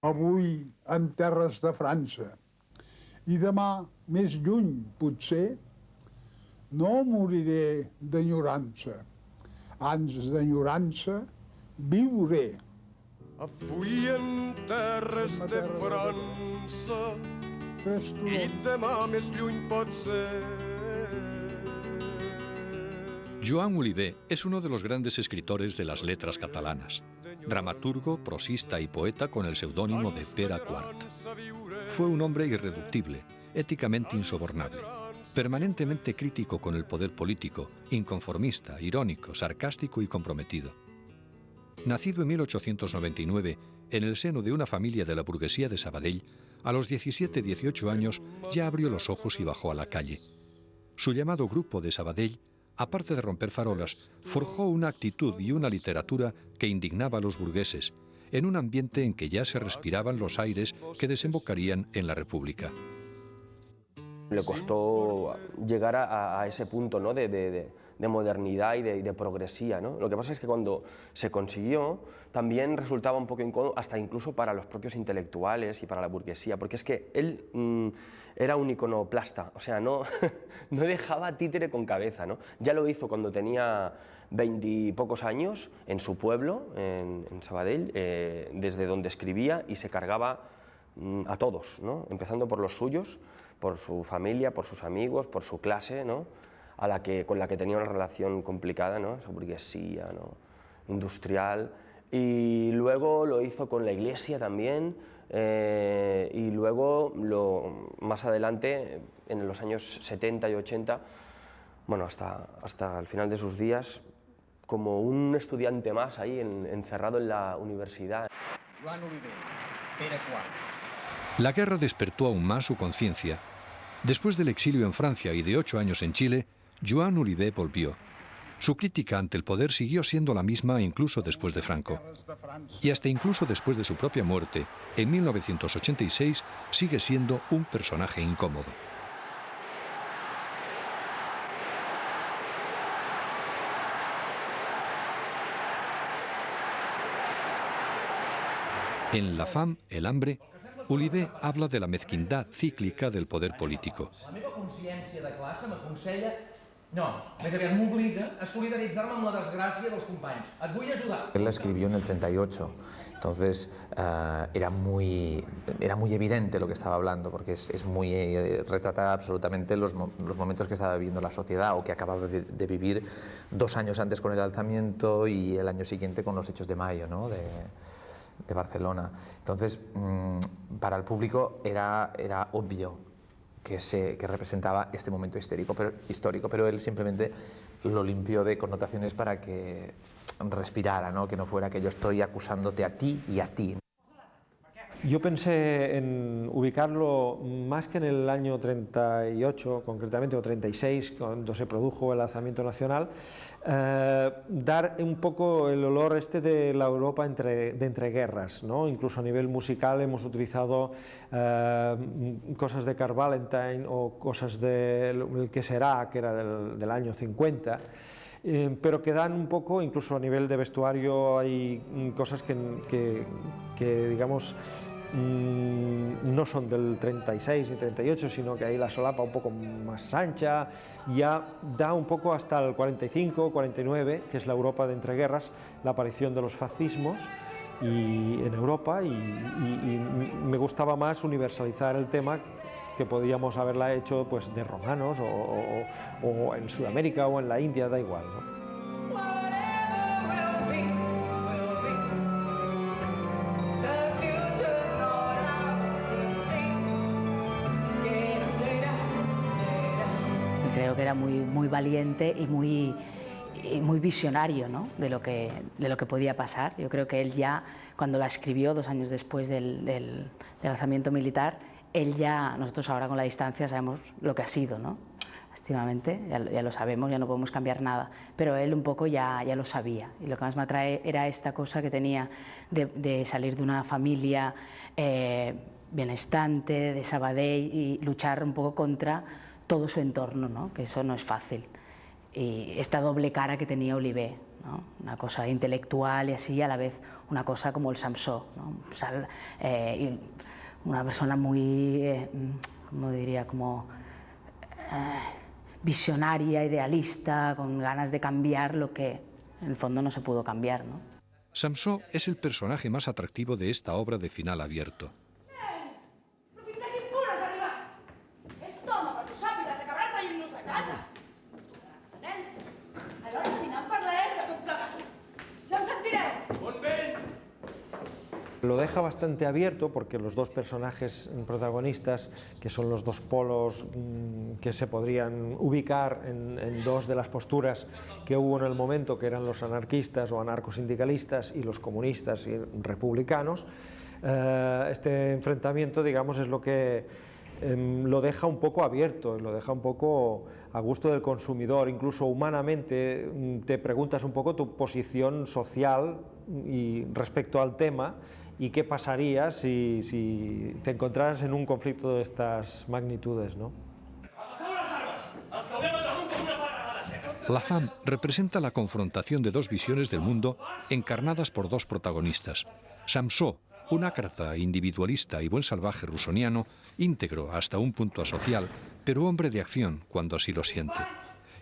avui en terres de França. I demà, més lluny, potser, no moriré d'enyorança. Ans d'enyorança viuré. Avui en terres de França i demà més lluny pot ser. Joan Oliver es uno de los grandes escritores de las letras catalanas, dramaturgo, prosista y poeta con el seudónimo de Pere Quart. Fue un hombre irreductible, éticamente insobornable, permanentemente crítico con el poder político, inconformista, irónico, sarcástico y comprometido. Nacido en 1899 en el seno de una familia de la burguesía de Sabadell, a los 17-18 años ya abrió los ojos y bajó a la calle. Su llamado Grupo de Sabadell, aparte de romper farolas, forjó una actitud y una literatura que indignaba a los burgueses, en un ambiente en que ya se respiraban los aires que desembocarían en la República. Le costó llegar a ese punto, ¿no?, de modernidad y de progresía, ¿no? Lo que pasa es que cuando se consiguió también resultaba un poco incómodo, hasta incluso para los propios intelectuales y para la burguesía, porque es que él era un iconoplasta, o sea, no dejaba títere con cabeza, ¿no? Ya lo hizo cuando tenía 20 y pocos años en su pueblo, en Sabadell, desde donde escribía, y se cargaba a todos, ¿no? Empezando por los suyos, por su familia, por sus amigos, por su clase, ¿no?, con la que tenía una relación complicada, ¿no?, esa burguesía, ¿no?, industrial. Y luego lo hizo con la Iglesia también, y luego más adelante, en los años 70 y 80, bueno, hasta el final de sus días, como un estudiante más ahí encerrado en la universidad. Joan Oliver, Pere Quart. La guerra despertó aún más su conciencia. Después del exilio en Francia y de 8 años en Chile, Joan Oliver volvió. Su crítica ante el poder siguió siendo la misma incluso después de Franco. Y hasta incluso después de su propia muerte, en 1986, sigue siendo un personaje incómodo. En La fam, el hambre, Oliver habla de la mezquindad cíclica del poder político. La meva consciència de classe m'aconsella, no, més aviat m'obliga a solidaritzar-me amb la desgràcia dels companys. Et vull ajudar. Él la escribió en el 38, entonces era muy evidente lo que estaba hablando, porque retrata absolutamente los momentos que estaba viviendo la sociedad o que acababa de vivir 2 años antes con el alzamiento y el año siguiente con los hechos de mayo, ¿no?, de Barcelona. Entonces, para el público era obvio que representaba este momento histórico, pero él simplemente lo limpió de connotaciones para que respirara, ¿no?, que no fuera que yo estoy acusándote a ti y a ti. Yo pensé en ubicarlo más que en el año 38, concretamente, o 36, cuando se produjo el alzamiento nacional, dar un poco el olor de la Europa de entreguerras, ¿no? Incluso a nivel musical hemos utilizado cosas de Karl Valentine o cosas del que será, que era del año 50, pero que dan un poco, incluso a nivel de vestuario hay cosas que digamos, no son del 36 ni 38, sino que ahí la solapa un poco más ancha, ya da un poco hasta el 45, 49, que es la Europa de entreguerras, la aparición de los fascismos en Europa, y me gustaba más universalizar el tema, que podíamos haberla hecho pues de romanos o en Sudamérica o en la India, da igual, ¿no? Creo que era muy valiente y muy visionario, ¿no?, de lo que podía pasar. Yo creo que él ya, cuando la escribió 2 años después del alzamiento militar, nosotros ahora con la distancia sabemos lo que ha sido, ¿no? Lastimamente, ya lo sabemos, ya no podemos cambiar nada, pero él un poco ya lo sabía, y lo que más me atrae era esta cosa que tenía de salir de una familia benestante, de Sabadell, y luchar un poco contra todo su entorno, ¿no?, que eso no es fácil, y esta doble cara que tenía Oliver, ¿no? Una cosa intelectual y así, a la vez una cosa como el Samsó, ¿no? O sea, una persona muy, ¿cómo diría?, como visionaria, idealista, con ganas de cambiar lo que en el fondo no se pudo cambiar, ¿no? Samsó es el personaje más atractivo de esta obra de final abierto. Però fins a quin punt has arribat? És d'home, per tu sàpigues, acabarà traient-nos de casa. Nen, a l'hora de dinar en parlarem de tot plegat. Ja em sentireu. Bon vell! Lo deja bastante abierto porque los dos personajes protagonistas, que son los dos polos que se podrían ubicar en dos de las posturas que hubo en el momento, que eran los anarquistas o anarcosindicalistas y los comunistas y republicanos, este enfrentamiento, digamos, es lo que lo deja un poco abierto, lo deja un poco a gusto del consumidor. Incluso humanamente te preguntas un poco tu posición social y respecto al tema, y qué pasaría si te encontraras en un conflicto de estas magnitudes, ¿no? La fam representa la confrontación de dos visiones del mundo encarnadas por dos protagonistas. Samsó, un ácrata, individualista y buen salvaje rusoniano, íntegro hasta un punto asocial, pero hombre de acción cuando así lo siente.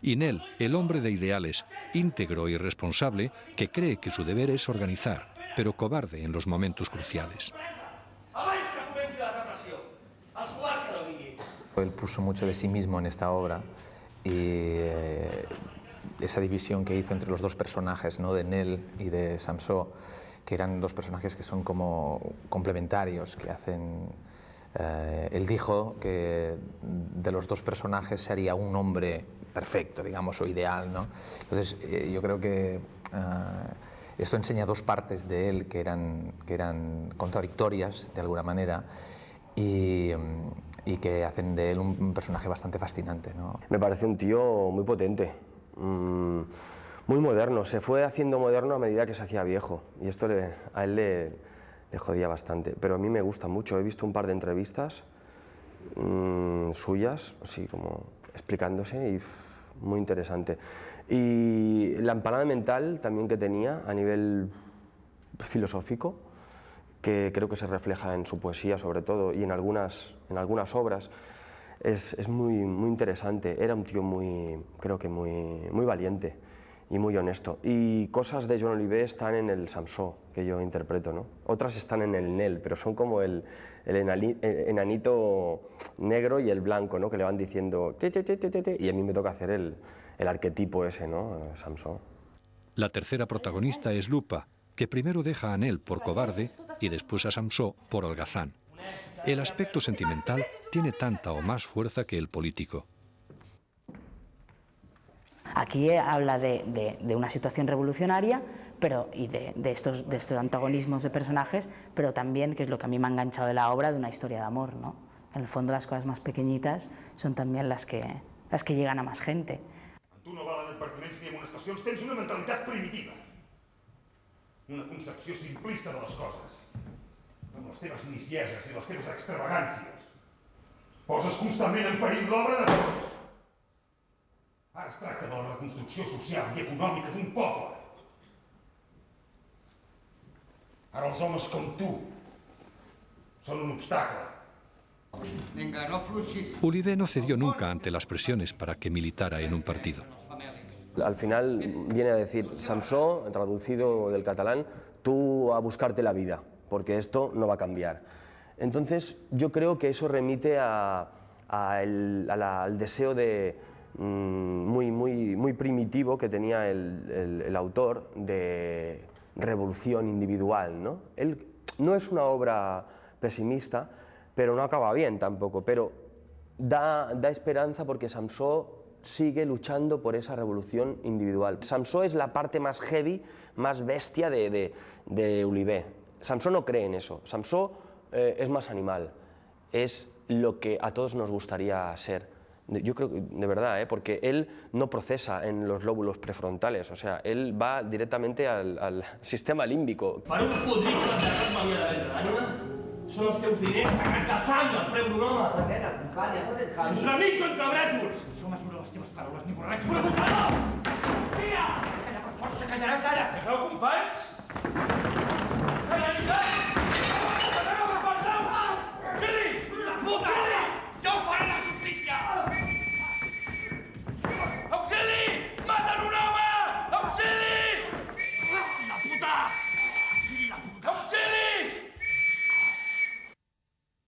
Y Nel, el hombre de ideales, íntegro y responsable, que cree que su deber es organizar, pero cobarde en los momentos cruciales. Él puso mucho de sí mismo en esta obra y esa división que hizo entre los dos personajes, ¿no?, de Nel y de Samsó, que eran dos personajes que son como complementarios, que hacen... él dijo que de los dos personajes sería un hombre perfecto, digamos, o ideal, ¿no? Entonces, yo creo que esto enseña dos partes de él que eran contradictorias, de alguna manera, y que hacen de él un personaje bastante fascinante, ¿no? Me parece un tío muy potente, muy moderno. Se fue haciendo moderno a medida que se hacía viejo, y esto a él le jodía bastante. Pero a mí me gusta mucho. He visto un par de entrevistas suyas, así como explicándose, y muy interesante. Y la empanada mental también que tenía a nivel filosófico, que creo que se refleja en su poesía sobre todo y en algunas obras, es muy interesante. Era un tío creo que muy valiente y muy honesto. Y cosas de Joan Oliver están en el Samsó, que yo interpreto, ¿no? Otras están en el Nel, pero son como el enanito negro y el blanco, ¿no?, que le van diciendo y a mí me toca hacer el arquetipo ese, ¿no?, Samsó. La tercera protagonista es Lupa, que primero deja a Nel por cobarde y después a Samsó por holgazán. El aspecto sentimental tiene tanta o más fuerza que el político. Aquí habla de una situación revolucionaria, y de estos antagonismos de personajes, pero también, que es lo que a mí me ha enganchado de la obra, de una historia de amor, ¿no? En el fondo, las cosas más pequeñitas son también las que llegan a más gente. En tu novel·la de pertinència i amonestacions tens una mentalitat primitiva, una concepció simplista de les coses, amb les teves nicieses i les teves extravagàncies. Poses constantment en perill l'obra de tots. Ara es tracta de la reconstrucció social i econòmica d'un poble. Ara els homes com tu són un obstacle. Venga, no fluixis. Oliver no cedió nunca ante las presiones para que militara en un partido. Al final viene a decir, Samsó, traducido del catalán, tú a buscarte la vida, porque esto no va a cambiar. Entonces yo creo que eso remite al deseo muy primitivo que tenía el autor de revolución individual, ¿no? Él no es una obra pesimista, pero no acaba bien tampoco, pero da esperanza porque Samsó sigue luchando por esa revolución individual. Samsó es la parte más heavy, más bestia de Oliver. Samsó no cree en eso. Samsó es más animal. Es lo que a todos nos gustaría ser. Yo creo que, de verdad, porque él no procesa en los lóbulos prefrontales, o sea, él va directamente al sistema límbico. Per un podrit que m'havia de vendre l'ànima, són els teus diners tacats de sang del preu d'un home. Serena, company, has de tenir camí. Entre amics o entre brètols? Som a sobre les teves paraules ni borratxo, però tu no! Hòstia! Calla, per Força, callaràs ara! Què feu, companys? Serenitat! Ateneu, espartau! Quedis! La puta!